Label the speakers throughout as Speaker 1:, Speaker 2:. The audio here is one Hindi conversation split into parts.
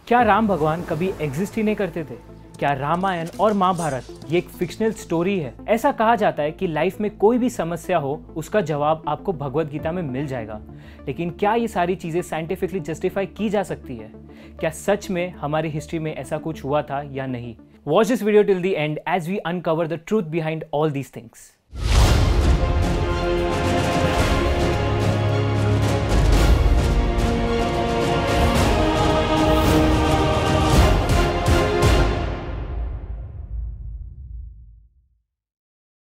Speaker 1: क्या राम भगवान कभी एग्जिस्ट ही नहीं करते थे? क्या रामायण और महाभारत ये एक फिक्शनल स्टोरी है? ऐसा कहा जाता है कि लाइफ में कोई भी समस्या हो उसका जवाब आपको भगवत गीता में मिल जाएगा। लेकिन क्या ये सारी चीजें साइंटिफिकली जस्टिफाई की जा सकती है? क्या सच में हमारी हिस्ट्री में ऐसा कुछ हुआ था या नहीं? Watch this video till the end as we uncover the truth behind all these things.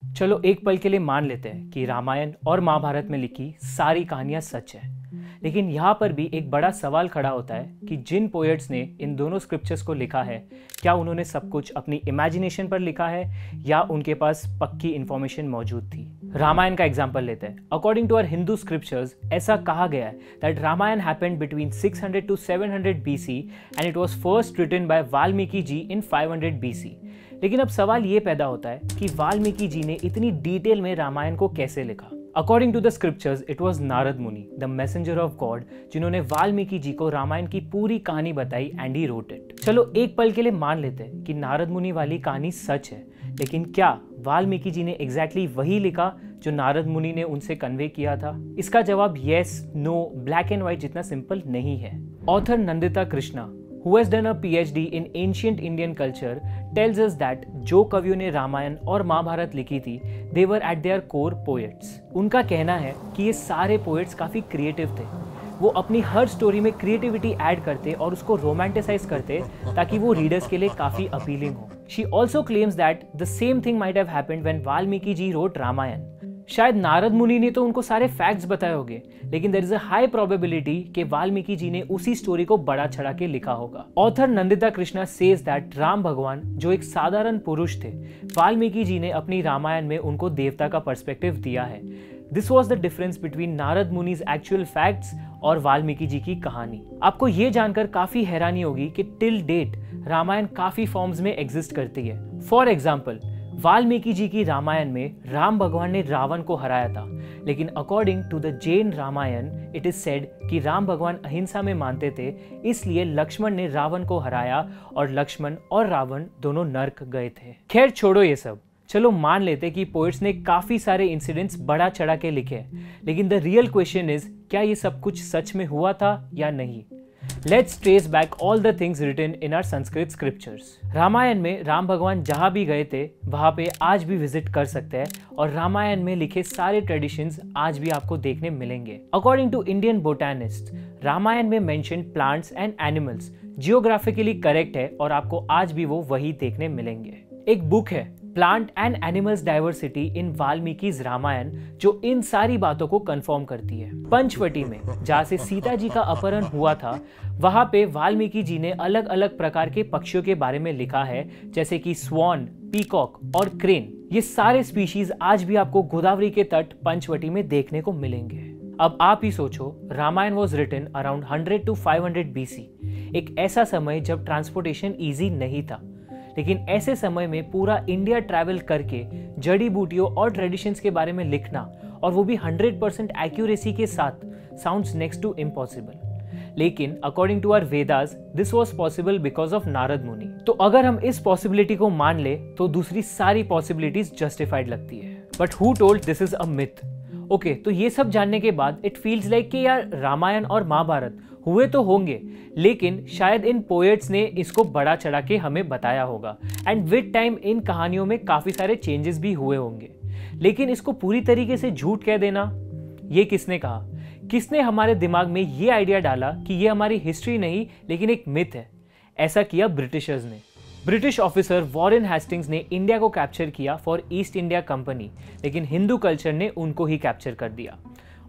Speaker 1: चलो एक पल के लिए मान लेते हैं कि रामायण और महाभारत में लिखी सारी कहानियां सच है। लेकिन यहाँ पर भी एक बड़ा सवाल खड़ा होता है कि जिन पोएट्स ने इन दोनों स्क्रिप्चर्स को लिखा है, क्या उन्होंने सब कुछ अपनी इमेजिनेशन पर लिखा है या उनके पास पक्की इंफॉर्मेशन मौजूद थी? रामायण का एग्जाम्पल लेते हैं। According to our Hindu scriptures ऐसा कहा गया है that Ramayan happened between 600 to 700 BC and it was first written by Valmiki ji in 500 BC। लेकिन अब सवाल ये पैदा होता है कि वाल्मीकि जी ने इतनी डिटेल में रामायण को कैसे लिखा? According to the scriptures it was Narad Muni, the messenger of God, जिन्होंने वाल्मीकि जी को रामायण की पूरी कहानी बताई एंड ही रोट इट। चलो एक पल के लिए मान लेते हैं कि नारद मुनि वाली कहानी सच है, लेकिन क्या वाल्मीकि जी ने एग्जैक्टली वही लिखा जो नारद मुनि ने उनसे कन्वे किया था? इसका जवाब yes, no, black and white जितना सिंपल नहीं है। Author Nandita Krishna, who has done a PhD in ancient Indian culture, tells us that जो कवियों ने रामायण और महाभारत लिखी थी, they were at their core poets। उनका कहना है कि ये सारे पोएट्स काफ़ी क्रिएटिव थे। वो अपनी हर स्टोरी में क्रिएटिविटी ऐड करते और उसको रोमांटिसाइज करते ताकि वो रीडर्स के लिए काफ़ी अपीलिंग हो। She also claims that the same thing might have happened when Valmiki ji wrote Ramayan. शायद नारद मुनि ने तो उनको सारे फैक्ट्स बताए होंगे, लेकिन there is a high probability कि वाल्मीकि जी ने उसी स्टोरी को बड़ा चढ़ा के लिखा होगा। Author Nandita Krishna says that Ram भगवान जो एक साधारण पुरुष थे, वाल्मीकि जी ने अपनी रामायण में उनको देवता का पर्सपेक्टिव दिया है। This was the difference between Narad munis actual facts और वाल्मीकि जी की कहानी। आपको ये जानकर काफी हैरानी होगी कि टिल डेट रामायण काफी फॉर्म्स में एग्जिस्ट करती है। फॉर एग्जाम्पल, वाल्मीकि जी की रामायण में राम भगवान ने रावण को हराया था, लेकिन according to the Jain Ramayan it is said कि राम भगवान अहिंसा में मानते थे, इसलिए लक्ष्मण ने रावण को हराया और लक्ष्मण और रावण दोनों नरक गए थे। खैर छोड़ो ये सब, चलो मान लेते कि पोएट्स ने काफी सारे इंसिडेंट्स बड़ा चढ़ा के लिखे हैं, लेकिन द रियल क्वेश्चन इज क्या ये सब कुछ सच में हुआ था या नहीं? Let's trace back all the things written in our Sanskrit scriptures। Ramayan में राम भगवान जहाँ भी गए थे वहाँ पे आज भी विजिट कर सकते हैं और रामायण में लिखे सारे ट्रेडिशंस आज भी आपको देखने मिलेंगे। According to Indian botanist, Ramayana में mention plants and animals geographically correct है और आपको आज भी वो वही देखने मिलेंगे। एक बुक है plant and animals diversity in Valmiki's Ramayana जो इन सारी बातों को कंफर्म करती है। पंचवटी में जहाँ से सीता जी का अपहरण हुआ था, वहाँ पे वाल्मीकि जी ने अलग अलग प्रकार के पक्षियों के बारे में लिखा है, जैसे कि स्वॉन, पीकॉक और क्रेन। ये सारे स्पीशीज आज भी आपको गोदावरी के तट पंचवटी में देखने को मिलेंगे। अब आप ही सोचो, Ramayan was written around 100 to 500 BC, एक ऐसा समय जब ट्रांसपोर्टेशन ईजी नहीं था। लेकिन ऐसे समय में पूरा इंडिया ट्रैवल करके जड़ी बूटियों और ट्रेडिशंस के बारे में लिखना, और वो भी 100% एक्यूरेसी के साथ, साउंड्स नेक्स्ट टू इम्पॉसिबल। लेकिन according to our Vedas this was possible because of Narad Muni. तो अगर हम इस पॉसिबिलिटी को मान ले तो दूसरी सारी पॉसिबिलिटीज जस्टिफाइड लगती है। But who told this is a myth? Okay, तो ये सब जानने के बाद इट फील्स लाइक कि यार रामायण और महाभारत हुए तो होंगे, लेकिन शायद इन पोएट्स ने इसको बड़ा चढ़ा के हमें बताया होगा एंड विद टाइम इन कहानियों में काफी सारे चेंजेस भी हुए होंगे। लेकिन इसको पूरी तरीके से झूठ कह देना, ये किसने कहा? किसने हमारे दिमाग में ये आइडिया डाला कि ये हमारी हिस्ट्री नहीं लेकिन एक मिथ है? ऐसा किया ब्रिटिशर्स ने। ब्रिटिश ऑफिसर वॉरेन हेस्टिंग्स ने इंडिया को कैप्चर किया फॉर ईस्ट इंडिया कंपनी, लेकिन हिंदू कल्चर ने उनको ही कैप्चर कर दिया।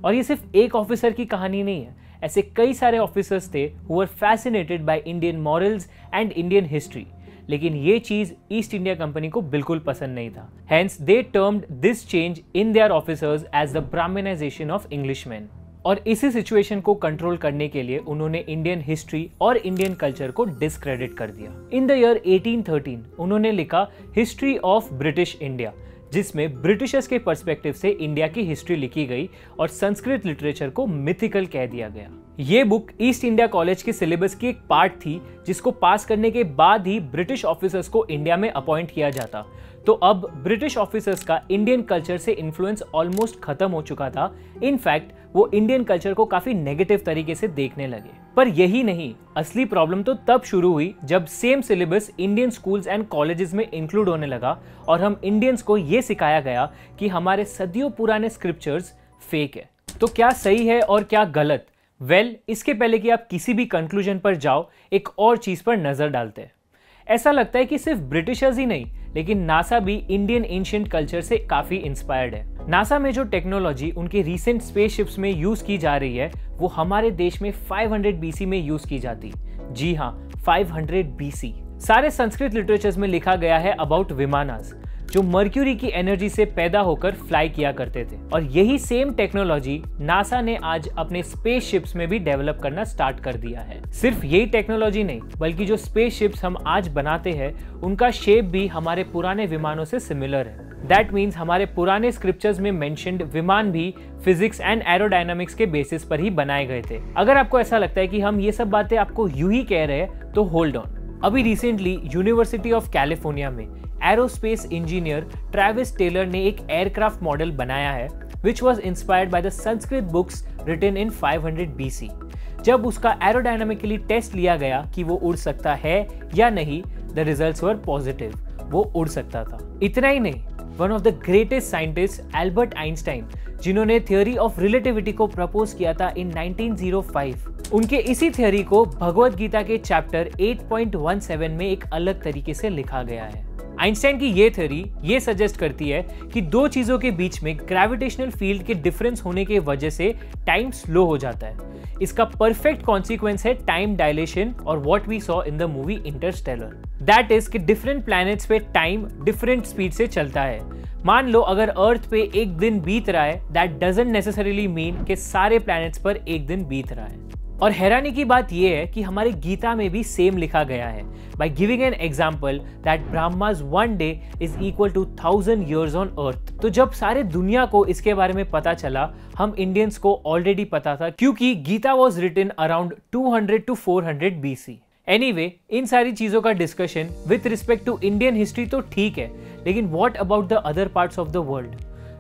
Speaker 1: और ये सिर्फ एक ऑफिसर की कहानी नहीं है, ऐसे कई सारे ऑफिसर्स थे who were fascinated by Indian morals and Indian history, लेकिन ये चीज ईस्ट इंडिया कंपनी को बिल्कुल पसंद नहीं था। Hence they termed this change in their officers as the brahminization of Englishman. और इसी सिचुएशन को कंट्रोल करने के लिए उन्होंने इंडियन हिस्ट्री और इंडियन कल्चर को डिस्क्रेडिट कर दिया। इन द ईयर 1813 उन्होंने लिखा हिस्ट्री ऑफ ब्रिटिश इंडिया, जिसमें ब्रिटिशर्स के पर्सपेक्टिव से इंडिया की हिस्ट्री लिखी गई और संस्कृत लिटरेचर को मिथिकल कह दिया गया। ये बुक ईस्ट इंडिया कॉलेज के सिलेबस की एक पार्ट थी जिसको पास करने के बाद ही ब्रिटिश ऑफिसर्स को इंडिया में अपॉइंट किया जाता। तो अब ब्रिटिश ऑफिसर्स का इंडियन कल्चर से इन्फ्लुएंस ऑलमोस्ट खत्म हो चुका था। इनफैक्ट वो इंडियन कल्चर को काफी नेगेटिव तरीके से देखने लगे। पर यही नहीं, असली प्रॉब्लम तो तब शुरू हुई जब same syllabus Indian schools and colleges में इंक्लूड होने लगा और हम इंडियंस को ये सिखाया गया कि हमारे सदियों पुराने स्क्रिप्चर्स फेक है। तो क्या सही है और क्या गलत? इसके पहले कि आप किसी भी कंक्लूजन पर जाओ, एक और चीज पर नजर डालते हैं। ऐसा लगता है कि सिर्फ ब्रिटिशर्स ही नहीं, लेकिन नासा भी इंडियन एंशिएंट कल्चर से काफी इंस्पायर्ड है। नासा में जो टेक्नोलॉजी उनके रीसेंट स्पेसशिप्स में यूज की जा रही है, वो हमारे देश में 500 BC में यूज की जाती। जी हाँ, 500 BC। सारे संस्कृत लिटरेचर्स में लिखा गया है अबाउट विमानास, जो मर्क्यूरी की एनर्जी से पैदा होकर फ्लाई किया करते थे। और यही सेम टेक्नोलॉजी नासा ने आज अपने स्पेसशिप्स में भी डेवलप करना स्टार्ट कर दिया है। सिर्फ यही टेक्नोलॉजी नहीं, बल्कि जो स्पेसशिप्स हम आज बनाते हैं उनका शेप भी हमारे पुराने विमानों से सिमिलर है। दैट मीन्स हमारे पुराने स्क्रिप्चर्स में मेंशन्ड विमान भी फिजिक्स एंड एरोडायनामिक्स के बेसिस पर ही बनाए गए थे। अगर आपको ऐसा लगता है कि हम ये सब बातें आपको यूं ही कह रहे हैं, तो होल्ड ऑन। अभी रिसेंटली यूनिवर्सिटी ऑफ कैलिफोर्निया में एरोस्पेस इंजीनियर ट्रेविस टेलर ने एक एयरक्राफ्ट मॉडल बनाया है which was inspired by the Sanskrit books written in 500 BC। जब उसका एरोडायनामिकली टेस्ट लिया गया कि वो उड़ सकता है या नहीं, the results were positive। वो उड़ सकता था। इतना ही नहीं, one of the greatest scientist Albert Einstein, जिन्होंने थ्योरी ऑफ रिलेटिविटी को प्रपोज किया था इन 1905, उनके इसी थ्योरी को भगवद गीता के चैप्टर 8.17 में एक अलग तरीके से लिखा गया है। आइंस्टाइन की ये थ्योरी ये सजेस्ट करती है कि दो चीजों के बीच में ग्रेविटेशनल फील्ड के डिफरेंस होने के वजह से टाइम स्लो हो जाता है। इसका परफेक्ट कॉन्सिक्वेंस है टाइम डायलेशन और what we saw in the movie Interstellar. That is कि डिफरेंट प्लैनेट्स पे टाइम डिफरेंट स्पीड से चलता है। मान लो अगर अर्थ पे एक दिन बीत रहा है, दैट डजंट नेसेसरीली मीन कि सारे प्लैनेट्स पर एक दिन बीत रहा है। और हैरानी की बात यह है कि हमारे गीता में भी सेम लिखा गया है, by giving an example that Brahma's one day is equal to 1000 years on earth। तो जब सारे दुनिया को इसके बारे में पता चला, हम इंडियंस को ऑलरेडी पता था, क्योंकि Gita was written around 200 to 400 BC। Anyway, इन सारी चीजों का discussion with respect to Indian history तो ठीक है, लेकिन what about the other parts of the world?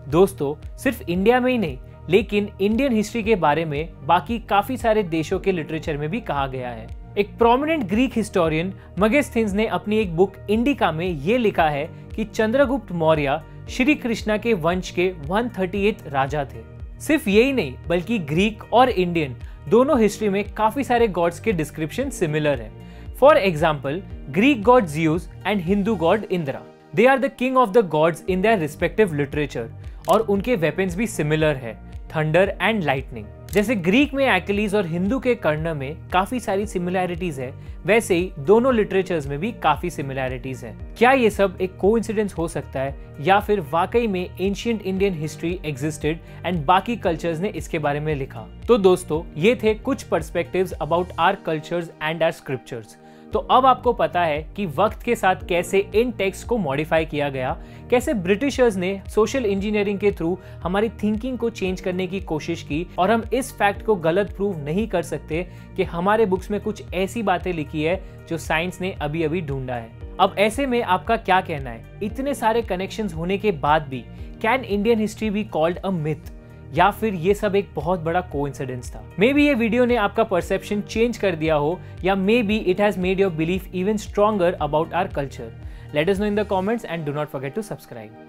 Speaker 1: दोस्तों, सिर्फ इंडिया में ही नहीं, लेकिन इंडियन हिस्ट्री के बारे में बाकी काफी सारे देशों के लिटरेचर में भी कहा गया है। एक प्रोमिनेंट ग्रीक हिस्टोरियन मेगास्थनीज ने अपनी एक बुक इंडिका में ये लिखा है कि चंद्रगुप्त मौर्य श्री कृष्णा के वंश के 138 राजा थे। सिर्फ यही नहीं, बल्कि ग्रीक और इंडियन दोनों हिस्ट्री में काफी सारे गॉड्स के डिस्क्रिप्शन सिमिलर है। For example, Greek god Zeus and Hindu god Indra, they are the king of the gods in their respective literature, और उनके वेपन्स भी सिमिलर है, थंडर एंड लाइटनिंग। जैसे ग्रीक में एक्किलीज और हिंदू के कर्ण में काफी सारी सिमिलैरिटीज है, वैसे ही दोनों लिटरेचर्स में भी काफी सिमिलैरिटीज है। क्या ये सब एक कोइंसिडेंस हो सकता है, या फिर वाकई में ancient Indian history existed and बाकी कल्चर्स ने इसके बारे में लिखा? तो दोस्तों, ये थे कुछ perspectives about our cultures and our scriptures. तो अब आपको पता है कि वक्त के साथ कैसे इन टेक्स्ट को मॉडिफाई किया गया, कैसे ब्रिटिशर्स ने सोशल इंजीनियरिंग के थ्रू हमारी थिंकिंग को चेंज करने की कोशिश की, और हम इस फैक्ट को गलत प्रूव नहीं कर सकते कि हमारे बुक्स में कुछ ऐसी बातें लिखी है जो साइंस ने अभी अभी ढूंढा है। अब ऐसे में आपका क्या कहना है? इतने सारे कनेक्शंस होने के बाद भी can Indian history be called a myth, या फिर ये सब एक बहुत बड़ा कोइंसिडेंस था? मे बी ये वीडियो ने आपका परसेप्शन चेंज कर दिया हो, या maybe it has made your belief even stronger about our culture. Let us know in the comments and do not forget to subscribe.